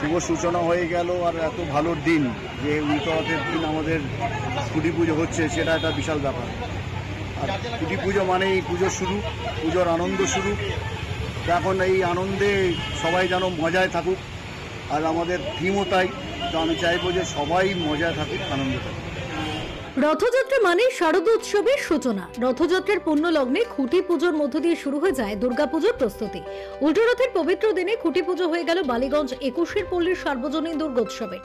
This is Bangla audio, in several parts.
শুভ সূচনা হয়ে গেল। আর এত ভালো দিন যে উল্টোরথের দিন আমাদের খুঁটি পুজো হচ্ছে, সেটা একটা বিশাল ব্যাপার। আর খুঁটি পুজো মানেই পুজোর শুরু, পুজোর আনন্দ শুরু। এখন এই আনন্দে সবাই যেন মজায় থাকুক, আর আমাদের থিমও তাই। তো আমি চাইবো যে সবাই মজায় থাকুক, আনন্দে থাকুক। রথযাত্রা মানে শারদ উৎসবের সূচনা। রথযাত্রার পূর্ণ লগ্নে খুঁটি পুজোর মধ্য দিয়ে শুরু হয়ে যায় দুর্গাপুজোর প্রস্তুতি। উল্টোরথের পবিত্র দিনে খুঁটি পুজো হয়ে গেল বালিগঞ্জ ২১ পল্লীর সার্বজনীন দুর্গোৎসবের।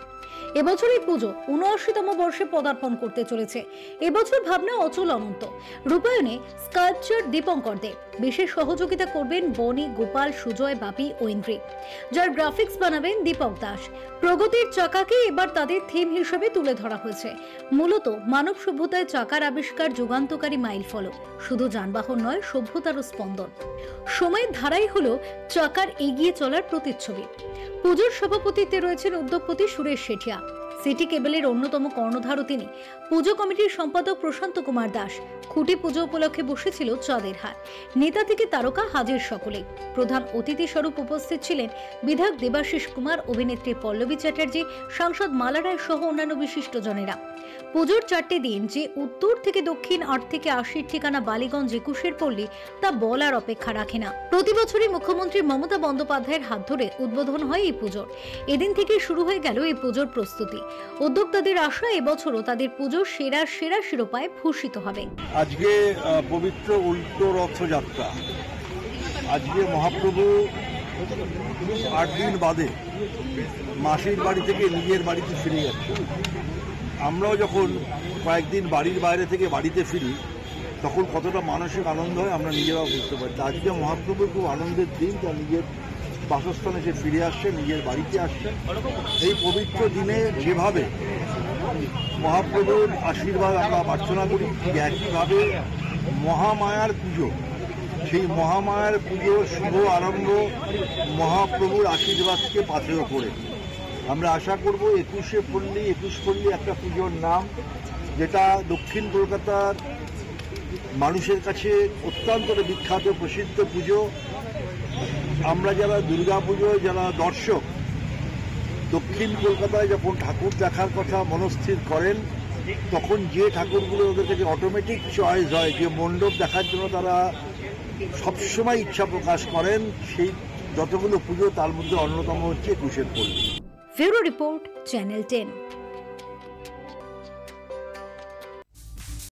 এবছর এই পুজো ৭৯তম বর্ষে পদার্পণ করতে চলেছে। এবছর ভাবনা অচল অনন্ত, রূপায়ণে স্কাল্পচার দীপঙ্কর দে। বিশেষ সহযোগিতা করবেন বনি, গোপাল, সুজয়, বাপি, ঐন্দ্রী, যার গ্রাফিক্স বানাবেন দীপক দাস। প্রগতির চাকাকে এবার তাদের থিম হিসেবে তুলে ধরা হয়েছে। মূলত মানব সভ্যতায় চাকার আবিষ্কার যুগান্তকারী মাইল ফলক, শুধু যানবাহন নয়, সভ্যতারও স্পন্দন। সময়ের ধারাই হলো চাকার এগিয়ে চলার প্রতিচ্ছবি। পুজোর সভাপতিত্বে রয়েছেন উদ্যোগপতি সুরেশ শেঠিয়া। সিটি কেবলের অন্যতম কর্ণধারও তিনি। পুজো কমিটির সম্পাদক প্রশান্ত কুমার দাস। খুঁটি পুজো উপলক্ষে বসেছিল চাঁদের হাট। নেতা থেকে তারকা হাজির সকলে। প্রধান অতিথি স্বরূপ উপস্থিত ছিলেন বিধায়ক দেবাশিস কুমার, অভিনেত্রী পল্লবী চ্যাটার্জি, সাংসদ মালা রায় সহ অন্যান্য বিশিষ্টজনেরা। পুজোর ৪টে দিন যে উত্তর থেকে দক্ষিণ ৮ থেকে ৮০ ঠিকানা বালিগঞ্জ ২১ পল্লী, তা বলার অপেক্ষা রাখে না। প্রতি বছরই মুখ্যমন্ত্রী মমতা বন্দ্যোপাধ্যায়ের হাত ধরে উদ্বোধন হয় এই পুজোর। এদিন থেকে শুরু হয়ে গেল এই পুজোর প্রস্তুতি। উদ্যোক্তাদের আশা এবছরও তাদের পুজোর সেরা শিরোপায় ভূষিত হবে। আজকে পবিত্র উল্টো রথযাত্রা। আজকে মহাপ্রভু ৮ দিন বাদে মাসির বাড়ি থেকে নিজের বাড়িতে ফিরে যাচ্ছে। আমরাও যখন কয়েকদিন বাড়ির বাইরে থেকে বাড়িতে ফিরি, তখন কতটা মানসিক আনন্দ হয় আমরা নিজেরাও বুঝতে পারি। আজকে মহাপ্রভুর খুব আনন্দের দিন, তার নিজের বাসস্থানে সে ফিরে আসছে, নিজের বাড়িতে আসছে। এই পবিত্র দিনে যেভাবে মহাপ্রভুর আশীর্বাদ আমরা প্রার্থনা করি, ঠিক একইভাবে মহামায়ার পুজো, সেই মহামায়ার পুজো শুভ আরম্ভ মহাপ্রভুর আশীর্বাদকে পাথেয় করে। আমরা আশা করব ২১ পল্লী একটা পুজোর নাম, যেটা দক্ষিণ কলকাতার মানুষের কাছে অত্যন্ত বিখ্যাত প্রসিদ্ধ পুজো। আমরা যারা দুর্গা পুজোয় যারা দর্শক, দক্ষিণ কলকাতায় যখন ঠাকুর দেখার কথা মনস্থির করেন, তখন যে ঠাকুরগুলো ওদের কাছে অটোমেটিক চয়েস হয়, যে মণ্ডপ দেখার জন্য তারা সবসময় ইচ্ছা প্রকাশ করেন, সেই যতগুলো পুজো তার মধ্যে অন্যতম হচ্ছে ২১ পল্লী। Bureau report, channel 10।